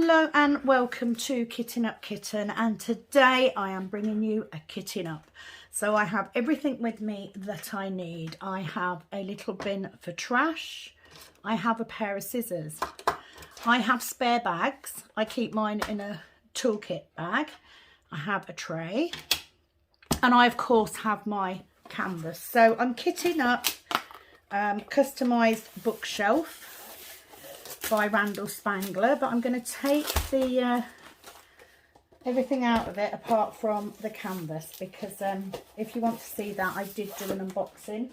Hello and welcome to Kitting Up Kitten, and today I am bringing you a kitting up. So I have everything with me that I need. I have a little bin for trash. I have a pair of scissors. I have spare bags. I keep mine in a toolkit bag. I have a tray. And I of course have my canvas. So I'm kitting up Customised bookshelf by Randal Spangler, but I'm going to take the everything out of it apart from the canvas, because if you want to see that, I did do an unboxing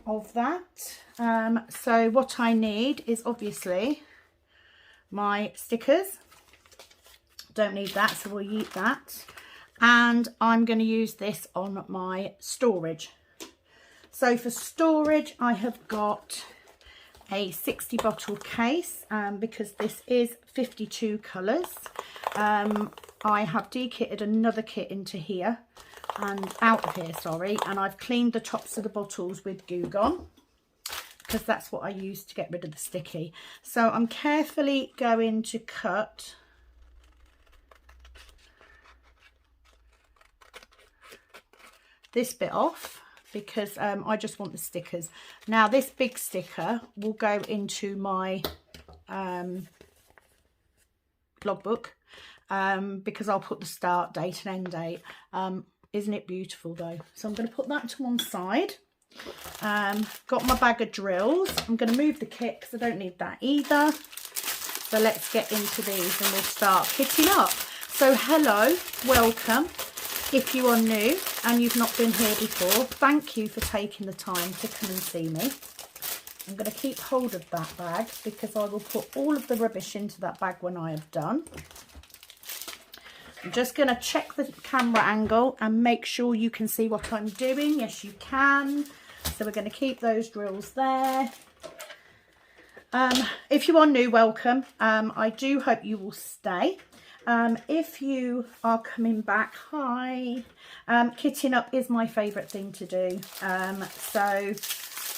of that. So what I need is obviously my stickers. Don't need that, so we'll eat that. And I'm going to use this on my storage. So for storage, I have got a 60 bottle case, because this is 52 colours. I have de-kitted another kit into here and out of here, sorry, and I've cleaned the tops of the bottles with Goo Gone, because that's what I use to get rid of the sticky. So I'm carefully going to cut this bit off, because I just want the stickers. Now this big sticker will go into my logbook, because I'll put the start date and end date. Isn't it beautiful though? So I'm going to put that to one side. Got my bag of drills. I'm going to move the kit because I don't need that either. So let's get into these and we'll start kitting up. So hello, welcome. If you are new and you've not been here before, thank you for taking the time to come and see me. I'm going to keep hold of that bag because I will put all of the rubbish into that bag when I have done. I'm just going to check the camera angle and make sure you can see what I'm doing. Yes, you can. So we're going to keep those drills there. If you are new, welcome. I do hope you will stay. If you are coming back, hi. Kitting up is my favourite thing to do. So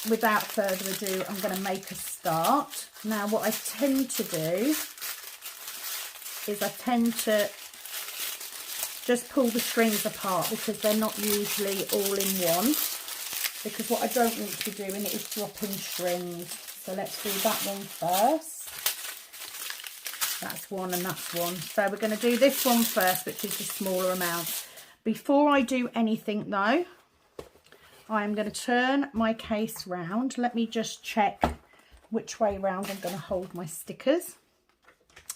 without further ado, I'm going to make a start. Now what I tend to do is I tend to just pull the strings apart, because they're not usually all in one, because what I don't want to be doing is dropping strings. So let's do that one first. That's one and that's one. So we're going to do this one first, which is the smaller amount. Before I do anything though, I'm going to turn my case round. Let me just check which way round I'm going to hold my stickers.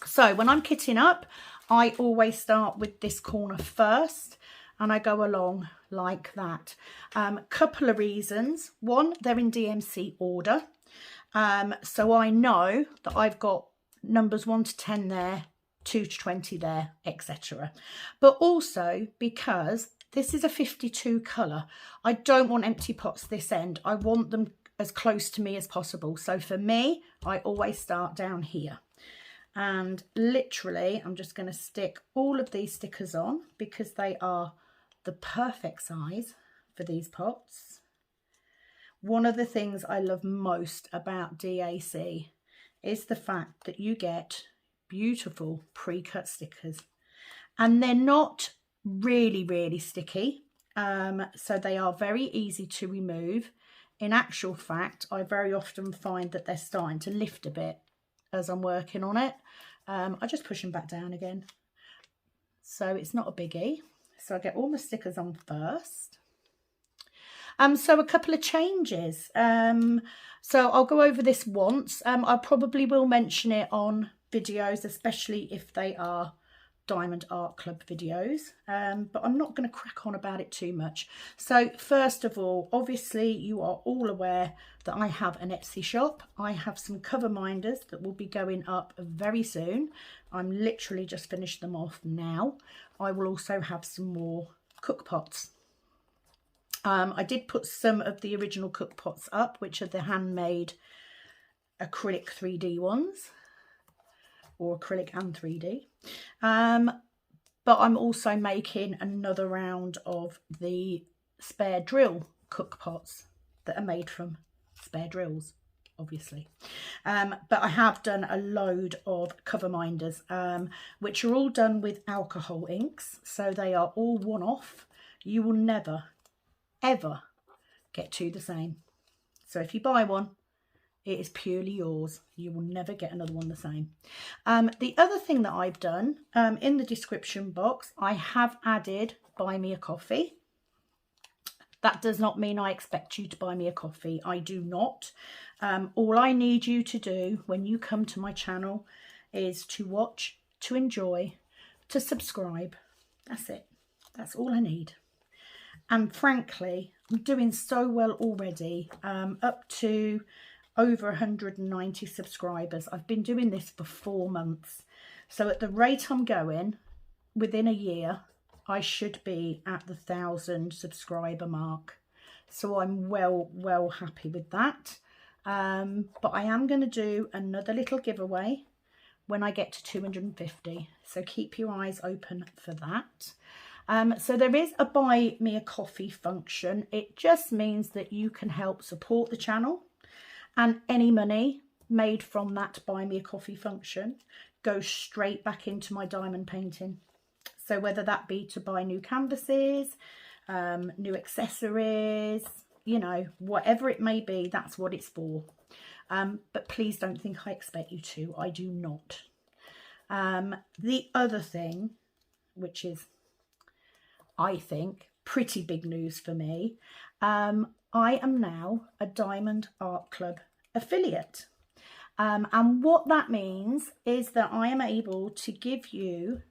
So when I'm kitting up, I always start with this corner first and I go along like that. Couple of reasons. One, they're in DMC order. So I know that I've got numbers 1 to 10 there, 2 to 20 there, etc. But also because this is a 52 colour, I don't want empty pots this end. I want them as close to me as possible. So for me, I always start down here. And literally, I'm just going to stick all of these stickers on because they are the perfect size for these pots. One of the things I love most about DAC is the fact that you get beautiful pre-cut stickers, and they're not really sticky, so they are very easy to remove. In actual fact, I very often find that they're starting to lift a bit as I'm working on it. I just push them back down again, so it's not a biggie. So I get all my stickers on first. So a couple of changes. So I'll go over this once. I probably will mention it on videos, especially if they are Diamond Art Club videos. But I'm not going to crack on about it too much. So first of all, obviously you are all aware that I have an Etsy shop. I have some cover minders that will be going up very soon. I'm literally just finished them off now. I will also have some more cook pots. I did put some of the original cook pots up, which are the handmade acrylic 3D ones, or acrylic and 3D. But I'm also making another round of the spare drill cook pots that are made from spare drills, obviously. But I have done a load of cover minders, which are all done with alcohol inks. So they are all one-off. You will never, ever get two the same. So if you buy one, it is purely yours. You will never get another one the same. The other thing that I've done, in the description box, I have added buy me a coffee. That does not mean I expect you to buy me a coffee. I do not. All I need you to do when you come to my channel is to watch, to enjoy, to subscribe. That's it. That's all I need. And frankly, I'm doing so well already, up to over 190 subscribers. I've been doing this for 4 months. So at the rate I'm going, within a year, I should be at the 1,000 subscriber mark. So I'm well happy with that. But I am going to do another little giveaway when I get to 250. So keep your eyes open for that. So there is a buy me a coffee function. It just means that you can help support the channel, and any money made from that buy me a coffee function goes straight back into my diamond painting. So whether that be to buy new canvases, new accessories, you know, whatever it may be, that's what it's for. But please don't think I expect you to. I do not. The other thing, which is, I think, pretty big news for me, I am now a Diamond Art Club affiliate. And what that means is that I am able to give you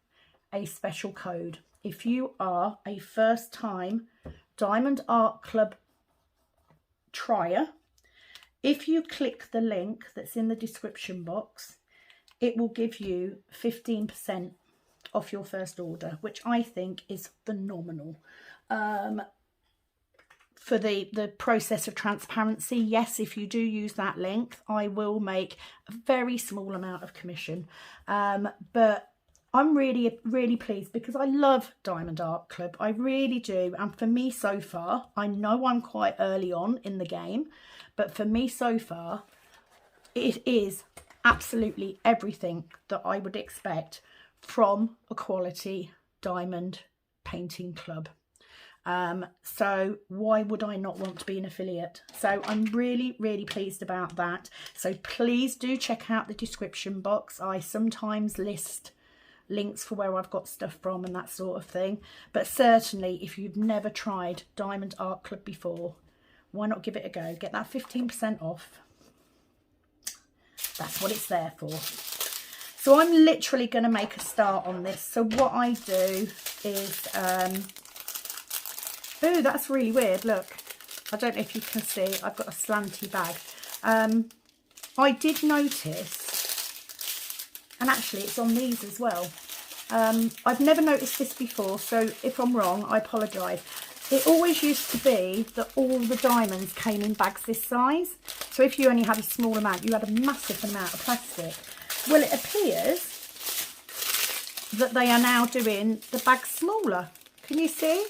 a special code. If you are a first time Diamond Art Club trier, if you click the link that's in the description box, it will give you 15% off your first order, which I think is phenomenal. For the process of transparency, yes, if you do use that link, I will make a very small amount of commission. But I'm really pleased because I love Diamond Art Club. I really do. And for me so far, I know I'm quite early on in the game, but for me so far, it is absolutely everything that I would expect from a quality diamond painting club. So why would I not want to be an affiliate? So I'm really pleased about that. So please do check out the description box. I sometimes list links for where I've got stuff from and that sort of thing. But certainly if you've never tried Diamond Art Club before, why not give it a go? Get that 15% off. That's what it's there for. So I'm literally going to make a start on this. So what I do is, oh, that's really weird. Look, I don't know if you can see, I've got a slanty bag. I did notice, and actually it's on these as well. I've never noticed this before, so if I'm wrong, I apologise. It always used to be that all the diamonds came in bags this size. So if you only had a small amount, you had a massive amount of plastic. Well, it appears that they are now doing the bag smaller. Can you see?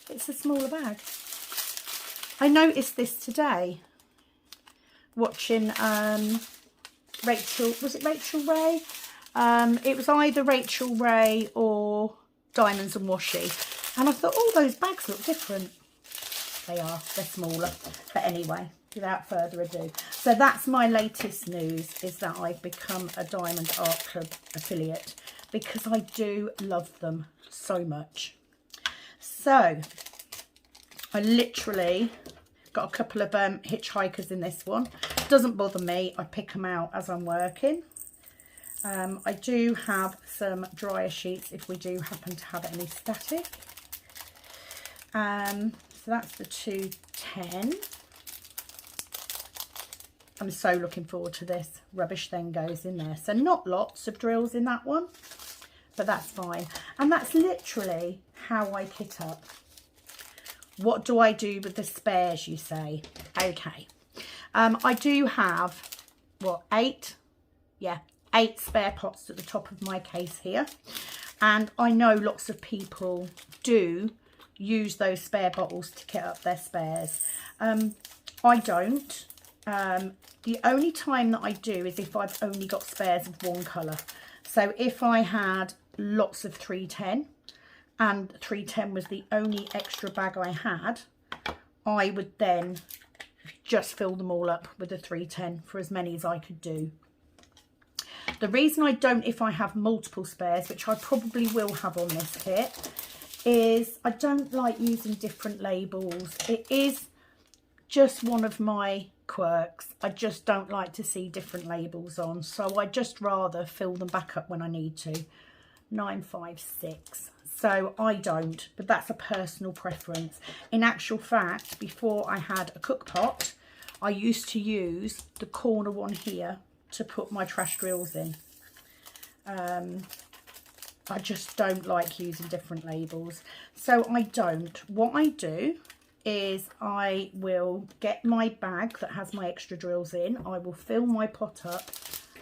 It's a smaller bag. I noticed this today watching Rachel, was it Rachel Ray? It was either Rachel Ray or Diamonds and Washi. And I thought, oh, those bags look different. They are, they're smaller. But anyway, without further ado. So that's my latest news, is that I've become a Diamond Art Club affiliate because I do love them so much. So I literally got a couple of hitchhikers in this one. Doesn't bother me. I pick them out as I'm working. I do have some dryer sheets if we do happen to have any static. So that's the 210. I'm so looking forward to this. Rubbish then goes in there. So not lots of drills in that one, but that's fine. And that's literally how I kit up. What do I do with the spares, you say? Okay. I do have, what, 8? Yeah, 8 spare pots at the top of my case here. And I know lots of people do use those spare bottles to kit up their spares. I don't. The only time that I do is if I've only got spares of one colour. So if I had lots of 310 and 310 was the only extra bag I had, I would then just fill them all up with a 310 for as many as I could do. The reason I don't, if I have multiple spares, which I probably will have on this kit, is I don't like using different labels. It is just one of my quirks. I just don't like to see different labels on, so I just rather fill them back up when I need to. 956. So I don't, but that's a personal preference. In actual fact, before I had a cook pot, I used to use the corner one here to put my trash drills in. I just don't like using different labels, so I don't. What I do is I will get my bag that has my extra drills in. I will fill my pot up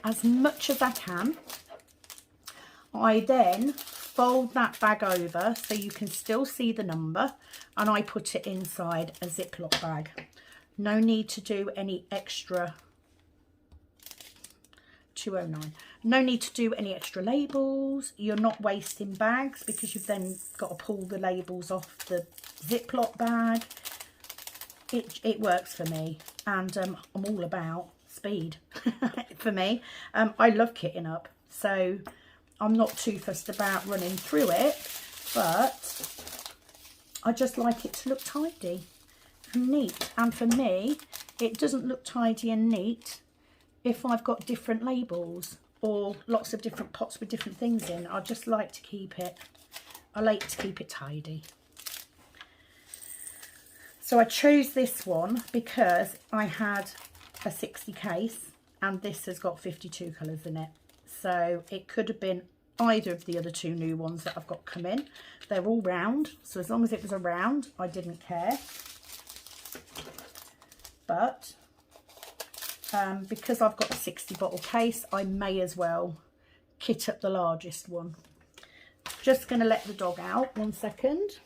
as much as I can. I then fold that bag over so you can still see the number, and I put it inside a Ziploc bag. No need to do any extra 209. No need to do any extra labels. You're not wasting bags because you've then got to pull the labels off the Ziploc bag. It works for me, and I'm all about speed for me. I love kitting up, so I'm not too fussed about running through it, but I just like it to look tidy and neat. And for me, it doesn't look tidy and neat if I've got different labels or lots of different pots with different things in. I just like to keep it, I like to keep it tidy. So I chose this one because I had a 60 case and this has got 52 colours in it. So it could have been either of the other two new ones that I've got come in. They're all round, so as long as it was a round, I didn't care. But because I've got a 60 bottle case, I may as well kit up the largest one. Just going to let the dog out 1 second.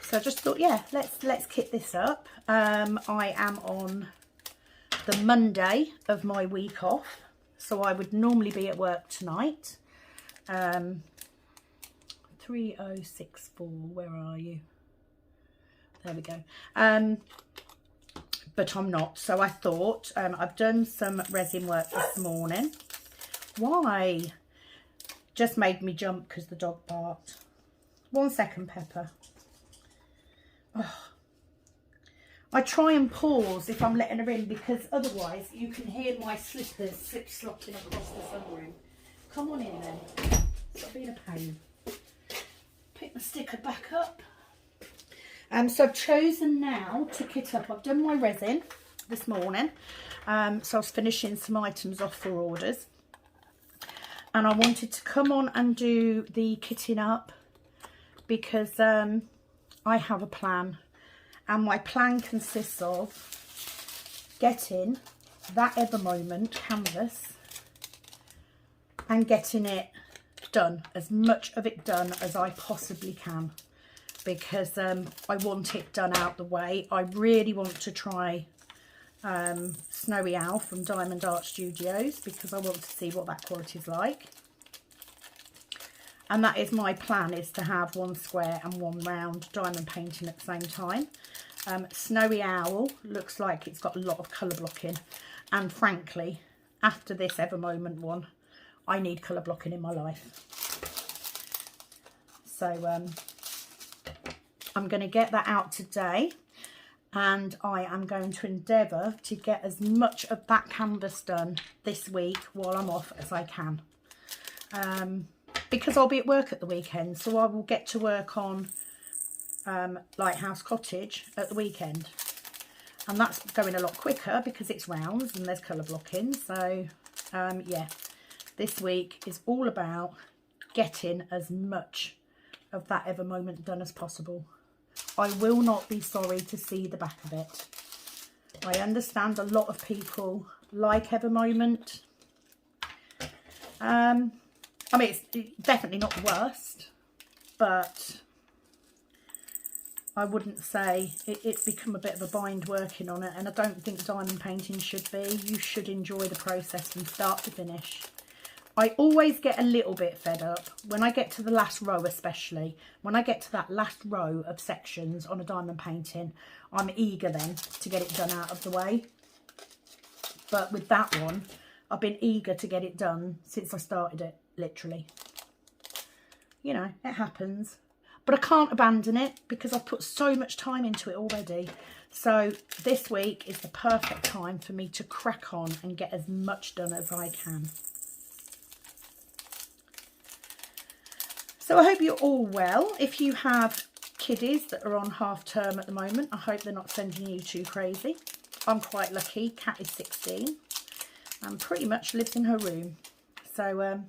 So I just thought, yeah, let's kit this up. I am on the Monday of my week off, so I would normally be at work tonight. 3064, where are you? There we go. But I'm not, so I thought, I've done some resin work this morning. Why? Just made me jump because the dog barked. 1 second, Pepper. Oh. I try and pause if I'm letting her in, because otherwise you can hear my slippers slip-slopping across the sunroom. Come on in then. Stop being a pain. Pick my sticker back up. So I've chosen now to kit up. I've done my resin this morning. So I was finishing some items off for orders. And I wanted to come on and do the kitting up because I have a plan. And my plan consists of getting that Ever Moment canvas and getting it done, as much of it done as I possibly can, because I want it done out the way. I really want to try Snowy Owl from Diamond Art Studios because I want to see what that quality is like. And that is my plan, is to have one square and one round diamond painting at the same time. Snowy Owl looks like it's got a lot of colour blocking. And frankly, after this Ever Moment one, I need colour blocking in my life. So I'm going to get that out today. And I am going to endeavour to get as much of that canvas done this week while I'm off as I can. Because I'll be at work at the weekend, so I will get to work on Lighthouse Cottage at the weekend. And that's going a lot quicker because it's rounds and there's colour blocking. So, yeah, this week is all about getting as much of that Ever Moment done as possible. I will not be sorry to see the back of it. I understand a lot of people like Ever Moment. I mean, it's definitely not the worst, but I wouldn't say it's become a bit of a bind working on it, and I don't think diamond painting should be. You should enjoy the process from start to finish. I always get a little bit fed up when I get to the last row, especially when I get to that last row of sections on a diamond painting. I'm eager then to get it done out of the way. But with that one, I've been eager to get it done since I started it, literally. You know, it happens. But I can't abandon it because I've put so much time into it already. So this week is the perfect time for me to crack on and get as much done as I can. So I hope you're all well. If you have kiddies that are on half term at the moment, I hope they're not sending you too crazy. I'm quite lucky. Kat is 16 and pretty much lives in her room. So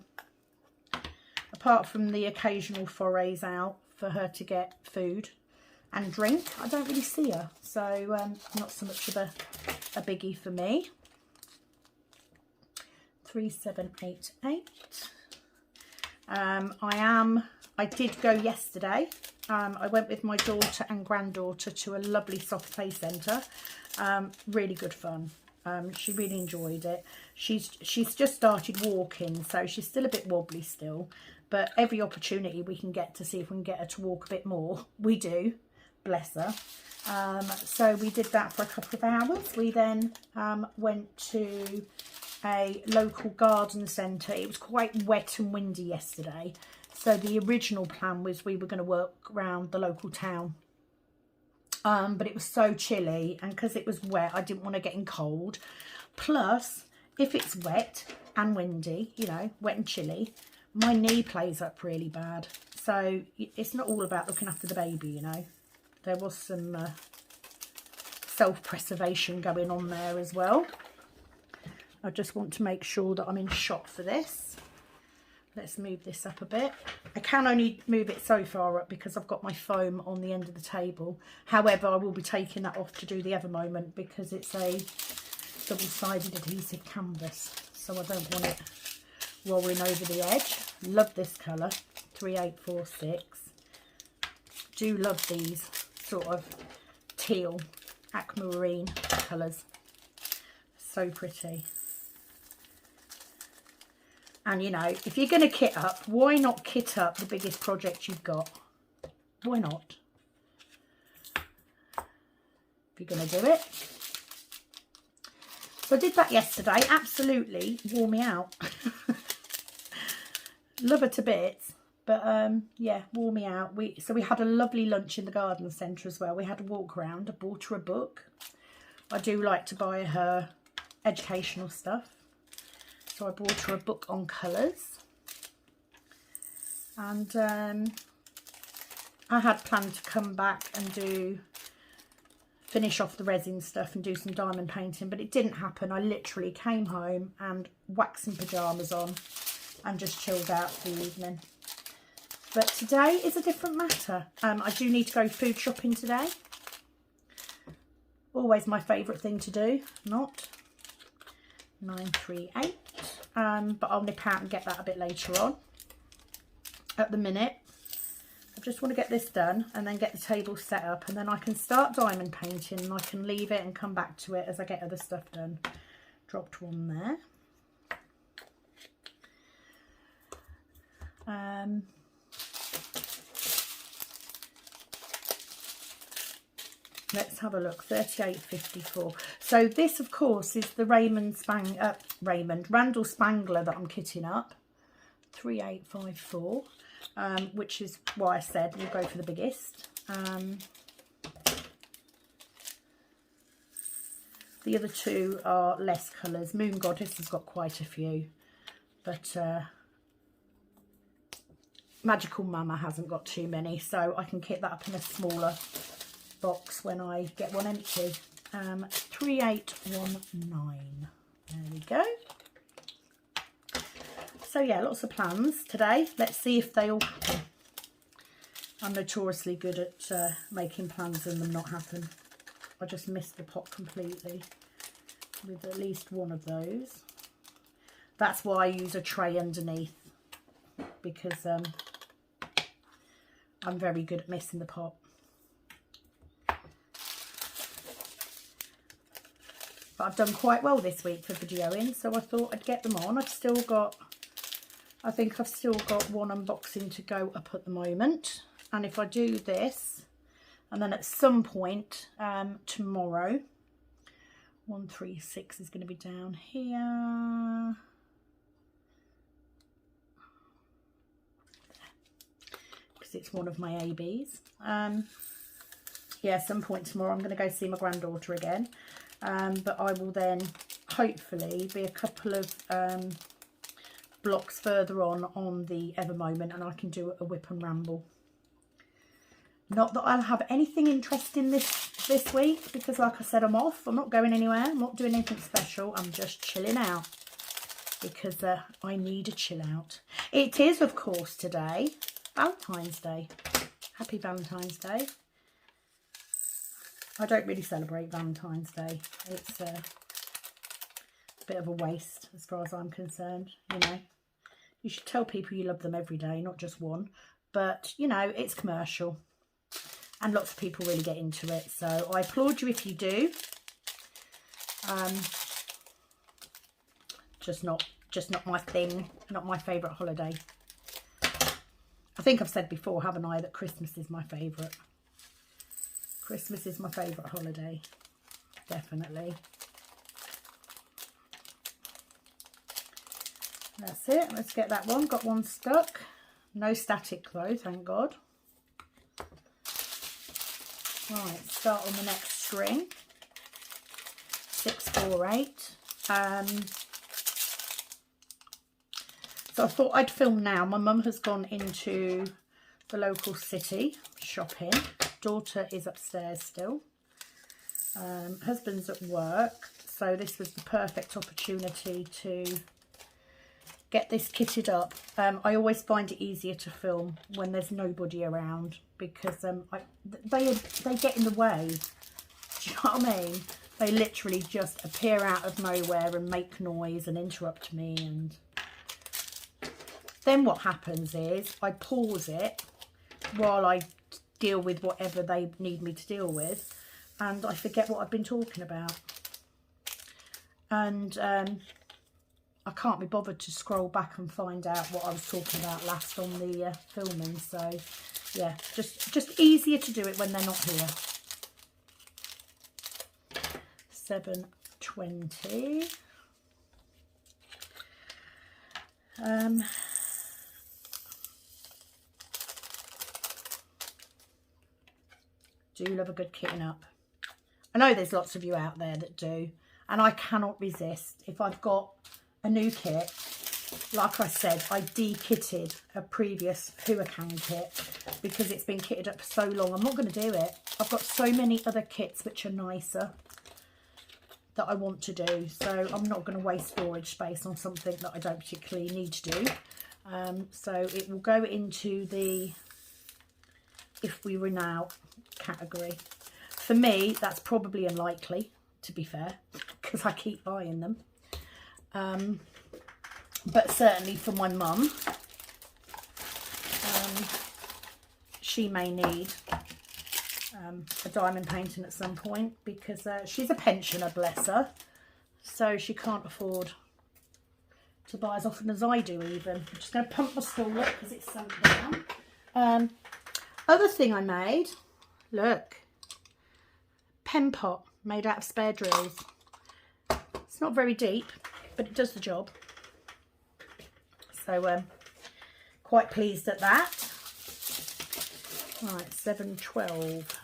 apart from the occasional forays out for her to get food and drink, I don't really see her. So not so much of a biggie for me. 3788. I did go yesterday. I went with my daughter and granddaughter to a lovely soft play centre. Really good fun. She really enjoyed it. She's just started walking, so she's still a bit wobbly still, but every opportunity we can get to see if we can get her to walk a bit more, we do. Bless her. So we did that for a couple of hours. We then went to a local garden centre. It was quite wet and windy yesterday, so the original plan was we were going to work around the local town, but it was so chilly, and because it was wet I didn't want to get in cold. Plus, if it's wet and windy, you know, wet and chilly, my knee plays up really bad. So it's not all about looking after the baby, you know. There was some self-preservation going on there as well. I just want to make sure that I'm in shot for this. Let's move this up a bit. I can only move it so far up because I've got my foam on the end of the table. However, I will be taking that off to do the other moment because it's a double-sided adhesive canvas, so I don't want it rolling over the edge. Love this colour, 3846. Do love these sort of teal aquamarine colours. So pretty. And you know, if you're going to kit up, why not kit up the biggest project you've got? Why not? If you're going to do it. So I did that yesterday. Absolutely wore me out. Love her to bits. But yeah, wore me out. So we had a lovely lunch in the garden centre as well. We had a walk around. I bought her a book. I do like to buy her educational stuff. So I bought her a book on colours, and I had planned to come back and finish off the resin stuff and do some diamond painting, but it didn't happen. I literally came home and whacked some pyjamas on and just chilled out for the evening. But today is a different matter. I do need to go food shopping today. Always my favourite thing to do, not 938. But I'll nip out and get that a bit later on. At the minute, I just want to get this done and then get the table set up, and then I can start diamond painting and I can leave it and come back to it as I get other stuff done. Dropped one there. Let's have a look. 3854. So this, of course, is the Randal Spangler that I'm kitting up. 3854, which is why I said we'll go for the biggest. The other two are less colours. Moon Goddess has got quite a few, but Magical Mama hasn't got too many, so I can kit that up in a smaller box when I get one empty. 3819. There we go. So yeah, lots of plans today. Let's see if they all happen. I'm notoriously good at making plans and them not happen. I just missed the pot completely with at least one of those. That's why I use a tray underneath, because I'm very good at missing the pot. but I've done quite well this week for videoing, so I thought I'd get them on. I think I've still got one unboxing to go up at the moment, and if I do this, and then at some point tomorrow, 136 is going to be down here. Because it's one of my ABs. Yeah, some point tomorrow I'm going to go see my granddaughter again. But I will then hopefully be a couple of blocks further on the Ever Moment, and I can do a whip and ramble. Not that I'll have anything interesting this week, because like I said, I'm off. I'm not going anywhere. I'm not doing anything special. I'm just chilling out because I need a chill out. It is, of course, today Valentine's Day. Happy Valentine's Day. I don't really celebrate Valentine's Day. It's a bit of a waste as far as I'm concerned. You know, you should tell people you love them every day, not just one. But, you know, it's commercial. And lots of people really get into it. So I applaud you if you do. Just not my thing. Not my favourite holiday. I think I've said before, haven't I, that Christmas is my favourite. Christmas is my favourite holiday. Definitely. That's it. Let's get that one. Got one stuck. No static though, thank God. Right, start on the next string. 6, 4, 8. So I thought I'd film now. My mum has gone into the local city shopping. Daughter is upstairs still. Husband's at work. So this was the perfect opportunity to get this kitted up. I always find it easier to film when there's nobody around, because they get in the way. Do you know what I mean? They literally just appear out of nowhere and make noise and interrupt me, and then what happens is I pause it while I deal with whatever they need me to deal with, and I forget what I've been talking about, and I can't be bothered to scroll back and find out what I was talking about last on the filming. So yeah, just easier to do it when they're not here. 720. Do love a good kitting up. I know there's lots of you out there that do, and I cannot resist. If I've got a new kit, like I said, I de-kitted a previous Huracan kit because it's been kitted up for so long. I'm not going to do it. I've got so many other kits which are nicer that I want to do, so I'm not going to waste storage space on something that I don't particularly need to do. So it will go into the if we run out category. For me, that's probably unlikely, to be fair, because I keep buying them. But certainly for my mum, she may need a diamond painting at some point, because she's a pensioner, bless her, so she can't afford to buy as often as I do even. I'm just going to pump my stool up because it's sunk down. Other thing I made, look, pen pot made out of spare drills. It's not very deep, but it does the job. So quite pleased at that. Right, 712.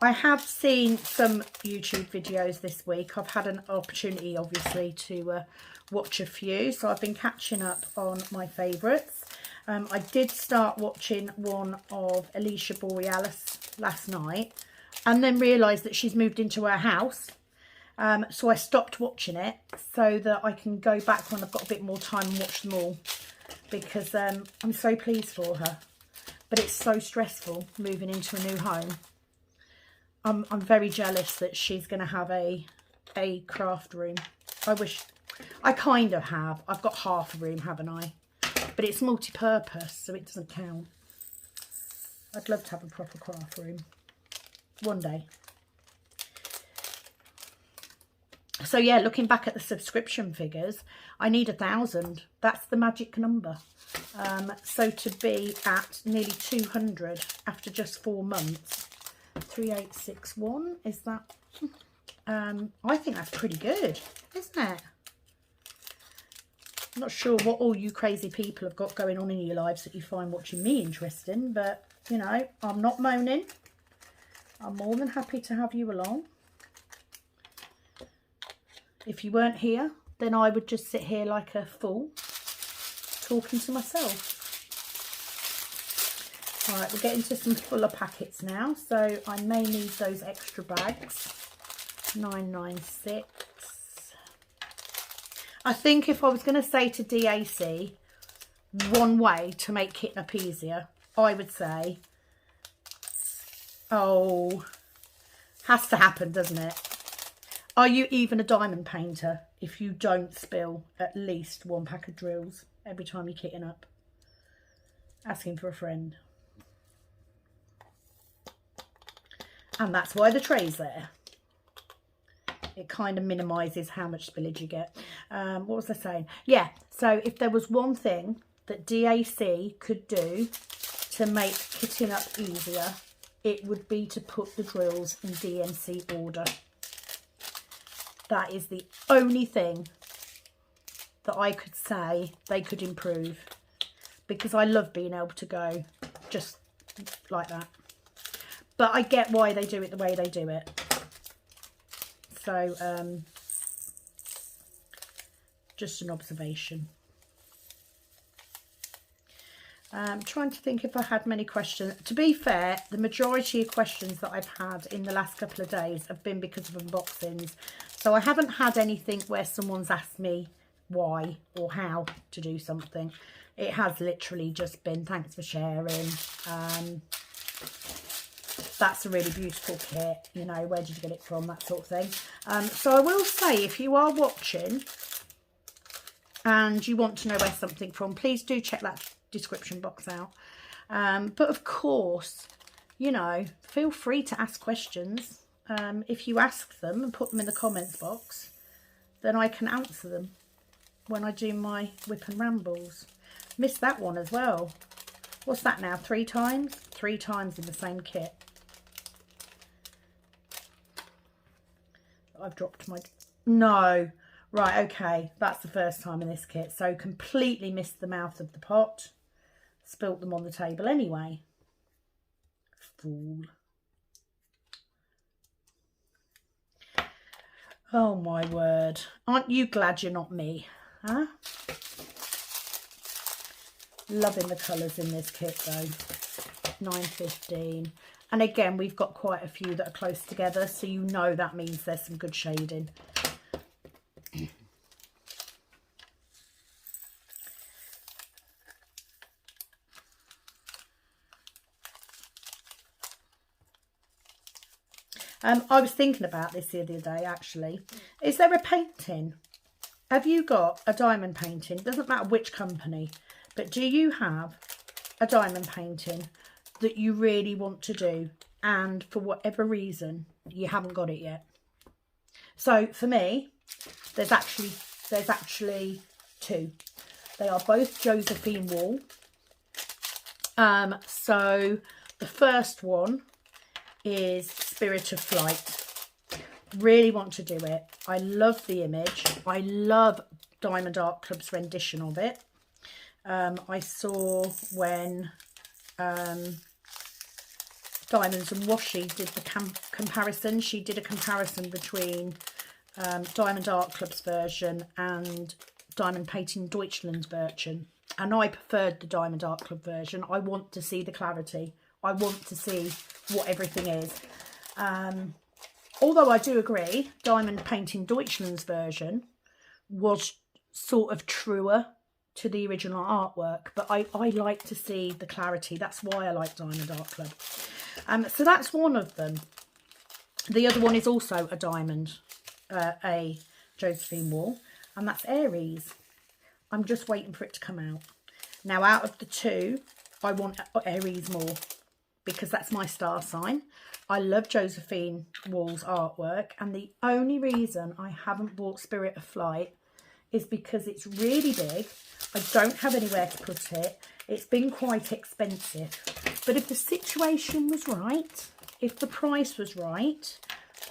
I have seen some YouTube videos this week. I've had an opportunity, obviously, to watch a few. So I've been catching up on my favourites. I did start watching one of Alicia Borealis last night, and then realised that she's moved into her house. So I stopped watching it so that I can go back when I've got a bit more time and watch them all, because I'm so pleased for her. But it's so stressful moving into a new home. I'm very jealous that she's going to have a craft room. I wish I kind of have. I've got half a room, haven't I? But it's multi-purpose, so it doesn't count. I'd love to have a proper craft room. one day. So yeah, looking back at the subscription figures, I need 1,000. That's the magic number. So to be at nearly 200 after just 4 months, 3861, is that? I think that's pretty good, isn't it? I'm not sure what all you crazy people have got going on in your lives that you find watching me interesting, but you know, I'm not moaning. I'm more than happy to have you along. If you weren't here, then I would just sit here like a fool, talking to myself. All right, we're getting to some fuller packets now, so I may need those extra bags. 996. I think if I was going to say to DAC, one way to make kitting up easier, I would say, oh, has to happen, doesn't it? Are you even a diamond painter if you don't spill at least 1 pack of drills every time you're kitting up? Asking for a friend. And that's why the tray's there. It kind of minimises how much spillage you get. What was I saying? Yeah, so if there was one thing that DAC could do to make kitting up easier, it would be to put the drills in DNC order. That is the only thing that I could say they could improve, because I love being able to go just like that. But I get why they do it the way they do it. So, just an observation. I'm trying to think if I had many questions. To be fair, the majority of questions that I've had in the last couple of days have been because of unboxings. So I haven't had anything where someone's asked me why or how to do something. It has literally just been thanks for sharing. That's a really beautiful kit, you know, where did you get it from, that sort of thing. So I will say, if you are watching and you want to know where something from, please do check that description box out. But of course, you know, feel free to ask questions. If you ask them and put them in the comments box, then I can answer them when I do my whip and rambles. Missed that one as well. What's that now? 3 times? 3 times in the same kit. I've dropped my... No. Right, okay. That's the first time in this kit. So completely missed the mouth of the pot. Spilt them on the table anyway. Fool. Oh my word. Aren't you glad you're not me? Huh? Loving the colours in this kit though. 915. And again, we've got quite a few that are close together, so you know that means there's some good shading. I was thinking about this the other day, actually. Is there a painting? Have you got a diamond painting? Doesn't matter which company, but do you have a diamond painting that you really want to do, and for whatever reason you haven't got it yet? So for me, there's actually 2. They are both Josephine Wall. So the first one is Spirit of Flight. Really want to do it. I love the image. I love Diamond Art Club's rendition of it. I saw when Diamonds and Washi did the comparison. She did a comparison between Diamond Art Club's version and Diamond Painting Deutschland's version. And I preferred the Diamond Art Club version. I want to see the clarity. I want to see what everything is. Although I do agree, Diamond Painting Deutschland's version was sort of truer to the original artwork, but I like to see the clarity. That's why I like Diamond Art Club. So that's one of them. The other one is also a diamond, a Josephine Wall, and that's Aries. I'm just waiting for it to come out. Now, out of the 2, I want Aries more. because that's my star sign. I love Josephine Wall's artwork, and the only reason I haven't bought Spirit of Flight is because it's really big. I don't have anywhere to put it. It's been quite expensive. But if the situation was right, if the price was right,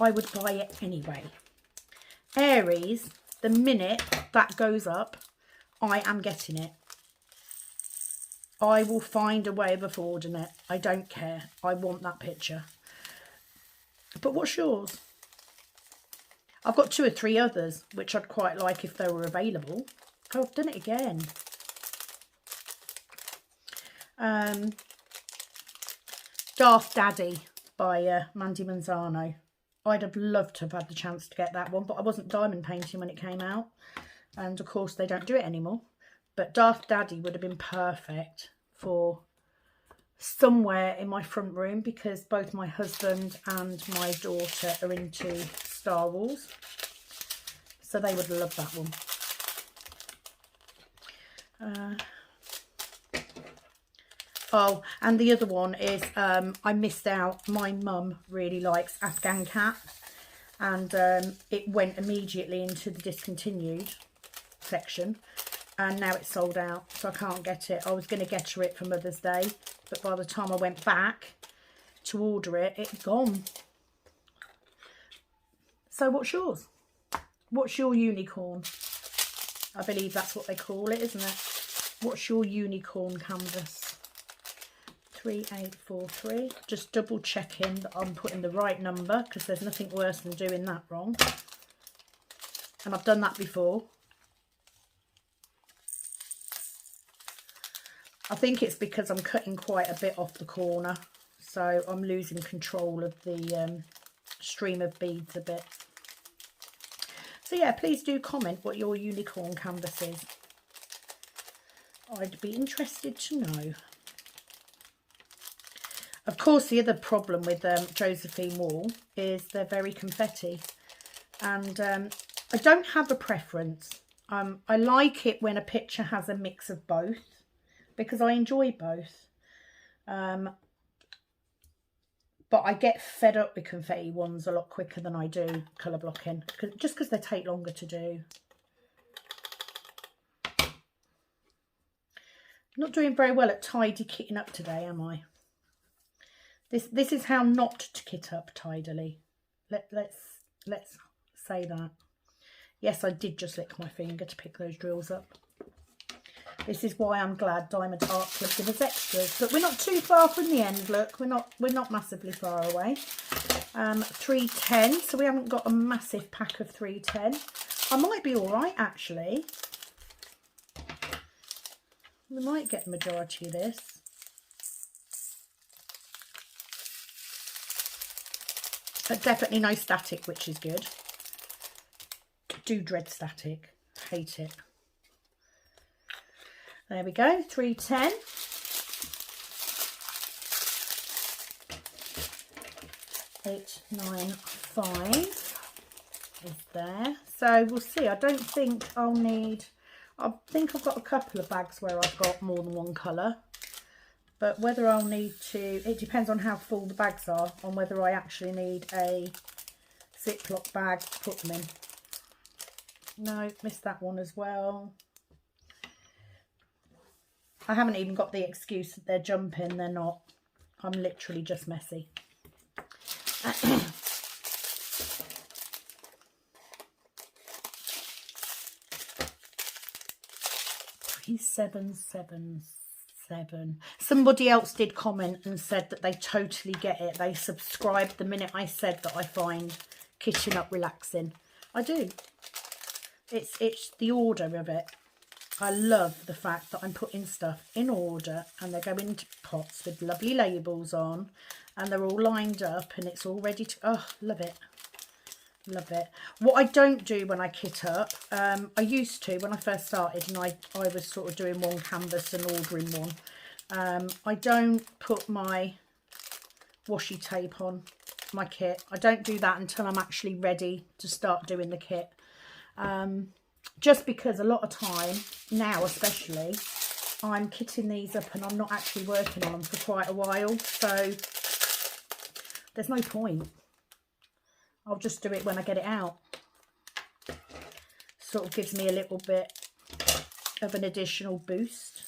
I would buy it anyway. Aries, the minute that goes up, I am getting it. I will find a way of affording it. I don't care. I want that picture. But what's yours? I've got 2 or 3 others, which I'd quite like if they were available. Oh, I've done it again. Darth Daddy by Mandy Manzano. I'd have loved to have had the chance to get that one, but I wasn't diamond painting when it came out. And of course they don't do it anymore. But Darth Daddy would have been perfect for somewhere in my front room, because both my husband and my daughter are into Star Wars. So they would love that one. Oh, and the other one is, I missed out. My mum really likes Afghan Cat, and it went immediately into the discontinued section, and now it's sold out, so I can't get it. I was going to get her it for Mother's Day, but by the time I went back to order it, it's gone. So what's yours? What's your unicorn? I believe that's what they call it, isn't it? What's your unicorn canvas? 3843. Just double checking that I'm putting the right number, because there's nothing worse than doing that wrong. And I've done that before. I think it's because I'm cutting quite a bit off the corner, so I'm losing control of the stream of beads a bit. So yeah, please do comment what your unicorn canvas is. I'd be interested to know. Of course, the other problem with Josephine Wall is they're very confetti, and I don't have a preference. I like it when a picture has a mix of both, because I enjoy both. But I get fed up with confetti ones a lot quicker than I do colour blocking, just because they take longer to do. Not doing very well at tidy kitting up today, am I? This is how not to kit up tidily. Let's say that. Yes, I did just lick my finger to pick those drills up. This is why I'm glad Diamond Art Club give us extras. But we're not too far from the end. Look, we're not massively far away. 310. So we haven't got a massive pack of 310. I might be all right actually. We might get the majority of this. But definitely no static, which is good. Do dread static. Hate it. There we go. 310. Eight, 9, 5 is there. So we'll see. I don't think I'll need... I think I've got a couple of bags where I've got more than one colour. But whether I'll need to, it depends on how full the bags are, on whether I actually need a Ziploc bag to put them in. No, missed that one as well. I haven't even got the excuse that they're jumping, they're not. I'm literally just messy. 3777. Somebody else did comment and said that they totally get it. They subscribed the minute I said that I find kitchen up relaxing. I do. It's the order of it. I love the fact that I'm putting stuff in order and they're going into pots with lovely labels on and they're all lined up and it's all ready to... Oh, love it. Love it. What I don't do when I kit up, I used to when I first started, and I was sort of doing one canvas and ordering one. I don't put my washi tape on my kit. I don't do that until I'm actually ready to start doing the kit. Just because a lot of time, now especially, I'm kitting these up and I'm not actually working on them for quite a while. So there's no point. I'll just do it when I get it out. Sort of gives me a little bit of an additional boost.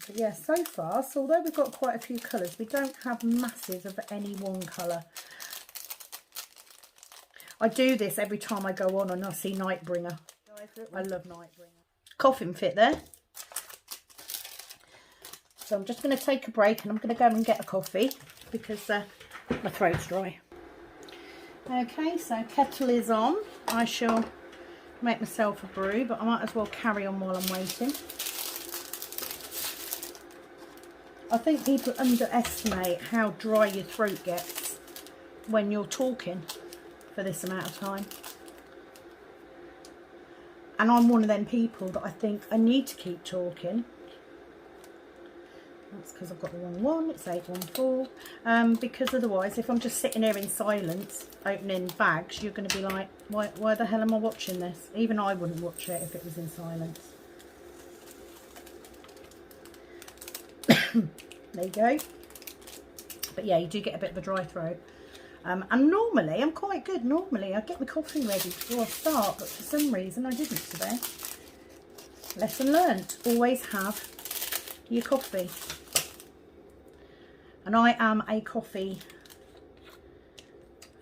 But yeah, so far, so although we've got quite a few colours, we don't have masses of any one colour. I do this every time I go on and I see Nightbringer. I love Nightbringer. Coffin fit there. So I'm just going to take a break and I'm going to go and get a coffee because my throat's dry. Okay, so kettle is on. I shall make myself a brew, but I might as well carry on while I'm waiting. I think people underestimate how dry your throat gets when you're talking for this amount of time. And I'm one of them people that I think I need to keep talking. That's because I've got the wrong one. It's 814. Because otherwise, if I'm just sitting here in silence, opening bags, you're going to be like, why the hell am I watching this? Even I wouldn't watch it if it was in silence. There you go. But yeah, you do get a bit of a dry throat. And normally, I'm quite good. Normally, I get my coffee ready before I start, but for some reason, I didn't today. Lesson learnt. Always have your coffee. And I am a coffee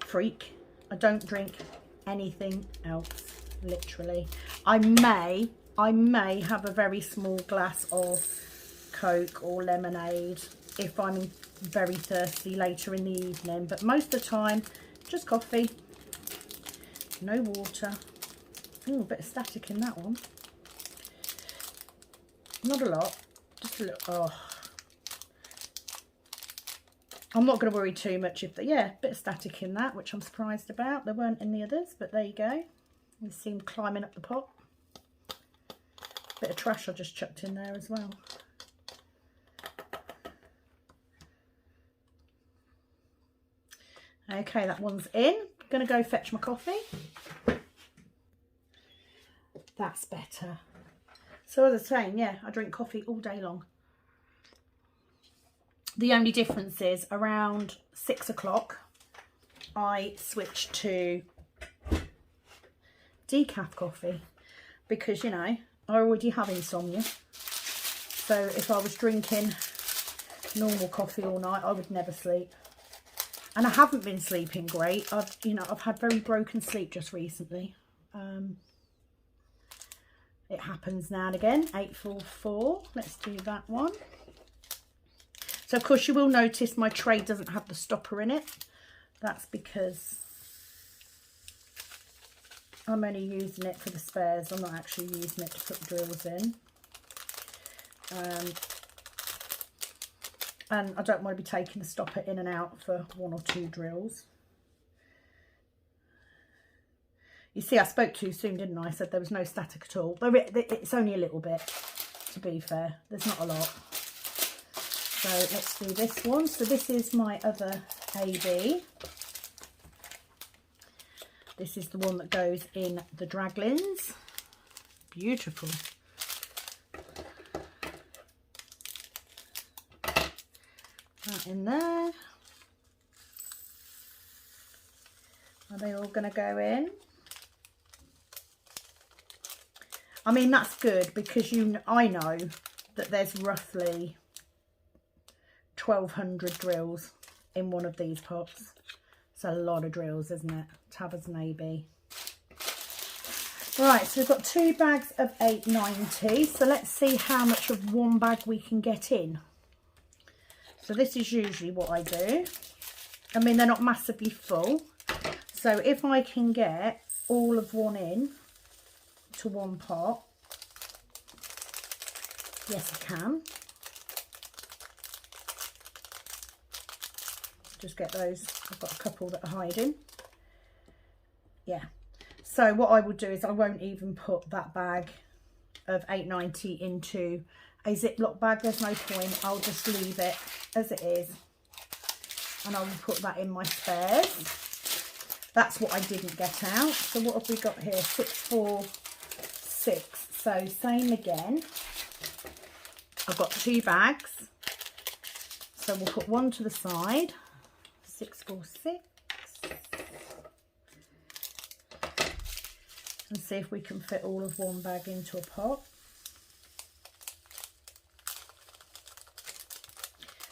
freak. I don't drink anything else, literally. I may have a very small glass of Coke or lemonade if I'm very thirsty later in the evening, but most of the time just coffee, no water. Ooh, a bit of static in that one. Not a lot, just a little. Oh, I'm not going to worry too much if yeah, a bit of static in that, which I'm surprised about. There weren't in the others, but there you go. You see them climbing up the pot. Bit of trash I just chucked in there as well. Okay, that one's in. Gonna go fetch my coffee. That's better. So as I was saying, yeah, I drink coffee all day long. The only difference is around 6 o'clock, I switch to decaf coffee because, you know, I already have insomnia. So if I was drinking normal coffee all night, I would never sleep. And I haven't been sleeping great. I've had very broken sleep just recently. It happens now and again. 844. Let's do that one. So of course you will notice my tray doesn't have the stopper in it. That's because I'm only using it for the spares. I'm not actually using it to put drills in. And I don't want to be taking the stopper in and out for 1 or 2 drills. You see, I spoke too soon, didn't I? I said there was no static at all. But it's only a little bit, to be fair. There's not a lot. So let's do this one. So this is my other AB. This is the one that goes in the Draglins. Beautiful. That in there. Are they all going to go in? I mean, that's good because I know that there's roughly 1,200 drills in one of these pots. It's a lot of drills, isn't it? To have as an AB. Right, so we've got 2 bags of 890. So let's see how much of one bag we can get in. So this is usually what I do. I mean, they're not massively full. So if I can get all of one in to one pot, yes I can. Just get those. I've got a couple that are hiding. Yeah. So what I will do is I won't even put that bag of 890 into a Ziploc bag. There's no point. I'll just leave it as it is. And I will put that in my spares. That's what I didn't get out. So what have we got here? 646. So same again. I've got 2 bags. So So we'll put one to the side, 646, and see if we can fit all of one bag into a pot.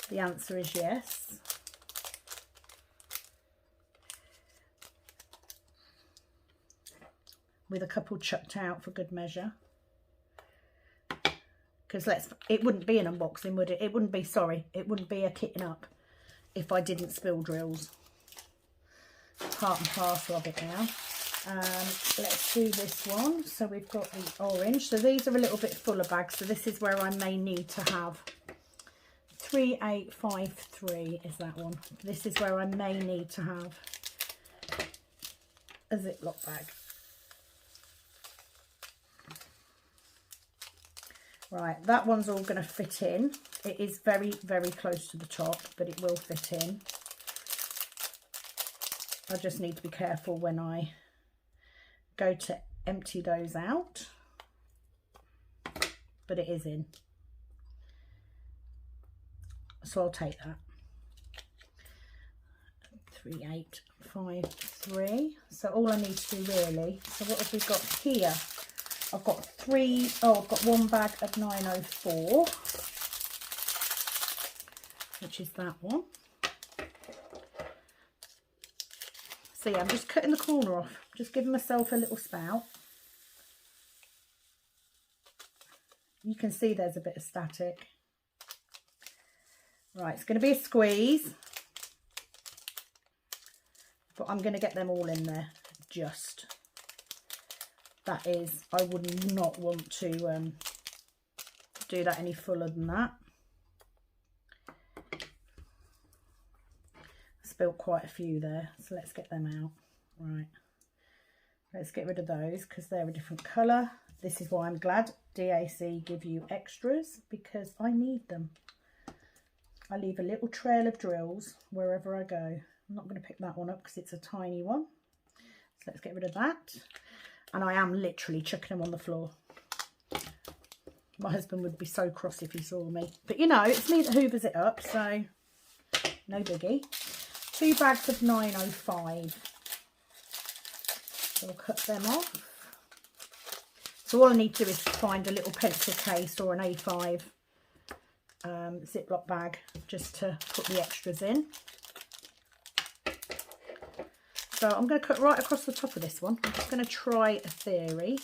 The answer is yes. With a couple chucked out for good measure. Because it wouldn't be an unboxing, would it? It wouldn't be, sorry, it wouldn't be a kitting up if I didn't spill drills. Part and parcel of it now. Let's do this one. So we've got the orange. So these are a little bit fuller bags. So this is where I may need to have 3853 is that one. This is where I may need to have a Ziploc bag. Right, that one's all going to fit in. It is very, very close to the top, but it will fit in. I just need to be careful when I go to empty those out. But it is in. So I'll take that. 3853. So all I need to do really, so what have we got here? I've got I've got one bag of 904, which is that one. So yeah, I'm just cutting the corner off, just giving myself a little spout. You can see there's a bit of static. Right, it's going to be a squeeze, but I'm going to get them all in there just. That is, I would not want to do that any fuller than that. Spilled quite a few there, so let's get them out. Right, let's get rid of those because they're a different colour. This is why I'm glad DAC give you extras, because I need them. I leave a little trail of drills wherever I go. I'm not going to pick that one up because it's a tiny one. So let's get rid of that. And I am literally chucking them on the floor. My husband would be so cross if he saw me. But you know, it's me that hoovers it up, so no biggie. 2 bags of 905. So I'll cut them off. So all I need to do is find a little pencil case or an A5 Ziploc bag just to put the extras in. So I'm going to cut right across the top of this one. I'm just going to try a theory.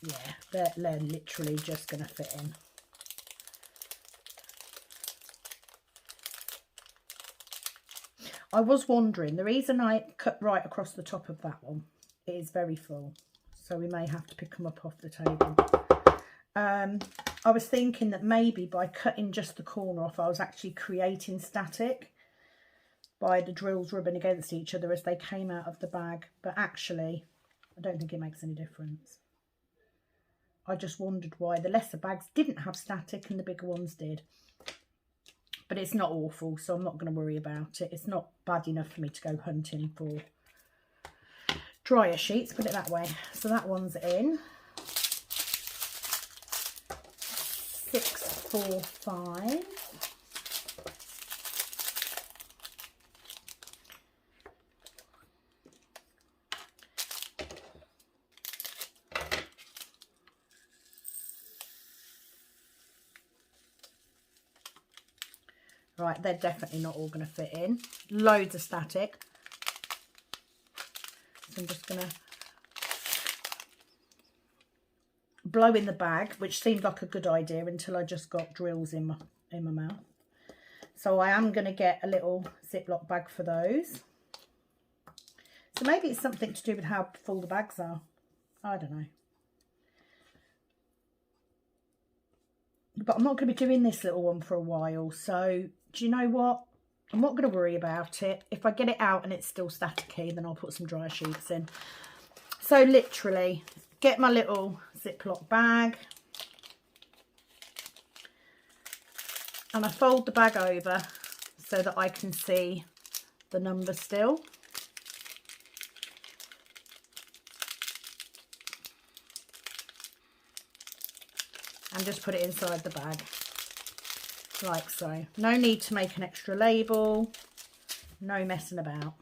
Yeah, they're literally just going to fit in. I was wondering, the reason I cut right across the top of that one, it is very full, so we may have to pick them up off the table. I was thinking that maybe by cutting just the corner off, I was actually creating static by the drills rubbing against each other as they came out of the bag. But actually, I don't think it makes any difference. I just wondered why the lesser bags didn't have static and the bigger ones did. But it's not awful, so I'm not going to worry about it. It's not bad enough for me to go hunting for dryer sheets, put it that way. So that one's in. 645. Right, they're definitely not all going to fit in. Loads of static. So I'm just going to blow in the bag, which seemed like a good idea until I just got drills in my mouth. So I am going to get a little Ziploc bag for those. So maybe it's something to do with how full the bags are. I don't know. But I'm not going to be doing this little one for a while. So do you know what? I'm not going to worry about it. If I get it out and it's still staticky, then I'll put some dryer sheets in. So literally, get my little Ziploc bag. And I fold the bag over so that I can see the number still. And just put it inside the bag, like so. No need to make an extra label, no messing about.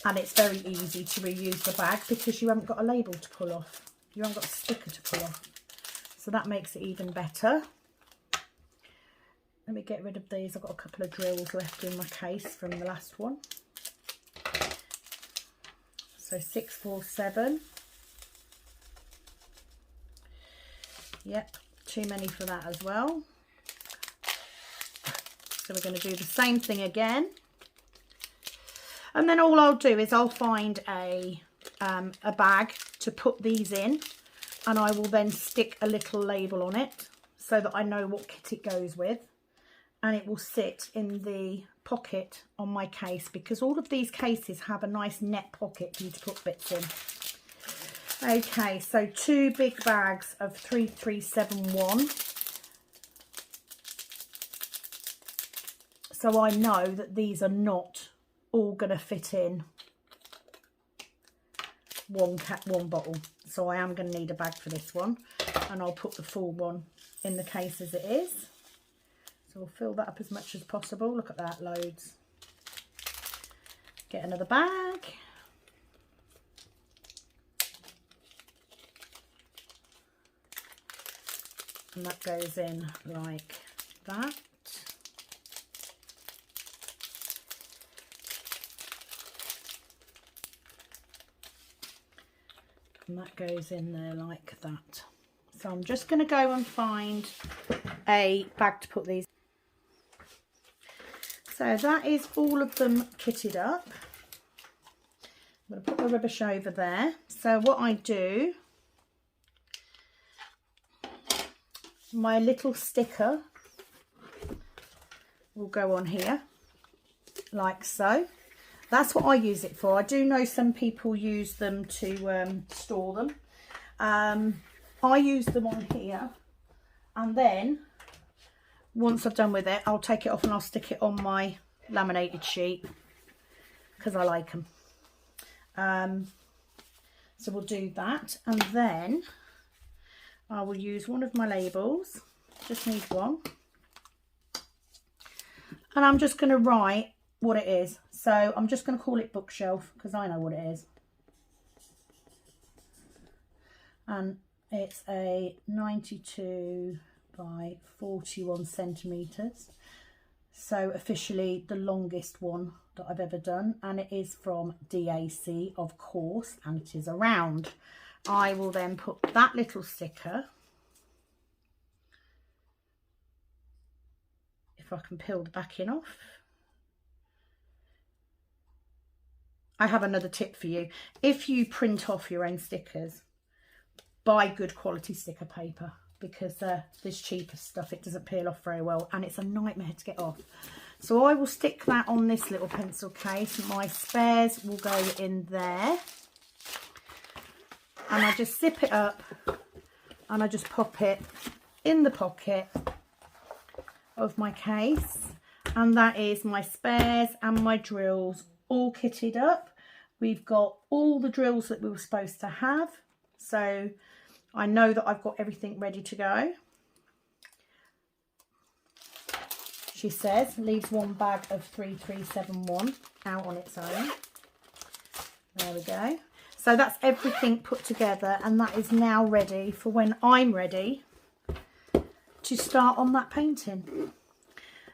And it's very easy to reuse the bag because you haven't got a label to pull off. You haven't got a sticker to pull off. So that makes it even better. Let me get rid of these. I've got a couple of drills left in my case from the last one. So 647. Yep, too many for that as well. So we're going to do the same thing again. And then all I'll do is I'll find a bag to put these in, and I will then stick a little label on it so that I know what kit it goes with, and it will sit in the pocket on my case, because all of these cases have a nice net pocket for you to put bits in. Okay, so 2 big bags of 3371. So I know that these are not all going to fit in one bottle. So I am going to need a bag for this one. And I'll put the full one in the case as it is. So we'll fill that up as much as possible. Look at that, loads. Get another bag. And that goes in like that. And that goes in there like that. So I'm just going to go and find a bag to put these. So that is all of them kitted up. I'm going to put the rubbish over there. So what I do, my little sticker will go on here like so. That's what I use it for. I do know some people use them to store them. I use them on here, and then once I've done with it, I'll take it off and I'll stick it on my laminated sheet because I like them. So we'll do that, and then I will use one of my labels. Just need one. And I'm just going to write what it is. So I'm just going to call it bookshelf because I know what it is. And it's a 92 by 41 centimetres. So officially the longest one that I've ever done. And it is from DAC, of course, and it is a round. I will then put that little sticker, if I can peel the backing off. I have another tip for you. If you print off your own stickers, buy good quality sticker paper, because this cheaper stuff, it doesn't peel off very well and it's a nightmare to get off. So I will stick that on this little pencil case. My spares will go in there. And I just zip it up and I just pop it in the pocket of my case. And that is my spares and my drills all kitted up. We've got all the drills that we were supposed to have. So I know that I've got everything ready to go. She says, leaves one bag of 3371 out on its own. There we go. So that's everything put together, and that is now ready for when I'm ready to start on that painting.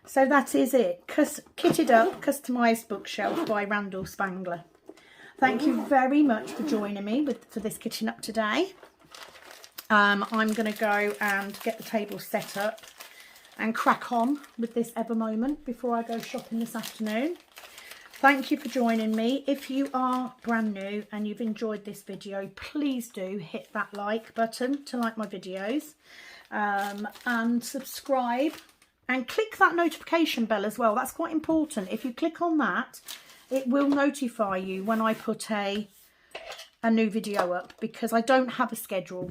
So that is it. Kitted Up, Customised Bookshelf by Randal Spangler. Thank you very much for joining me for this kitchen up today. I'm going to go and get the table set up and crack on with this ever moment before I go shopping this afternoon. Thank you for joining me. If you are brand new and you've enjoyed this video, please do hit that like button to like my videos, and subscribe and click that notification bell as well. That's quite important. If you click on that, it will notify you when I put a new video up, because I don't have a schedule,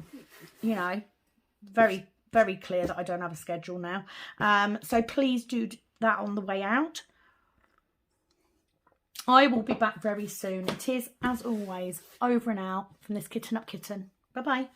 you know, very clear that I don't have a schedule now. So please do that on the way out. I will be back very soon. It is, as always, over and out from this Kitten Up Kitten. Bye-bye.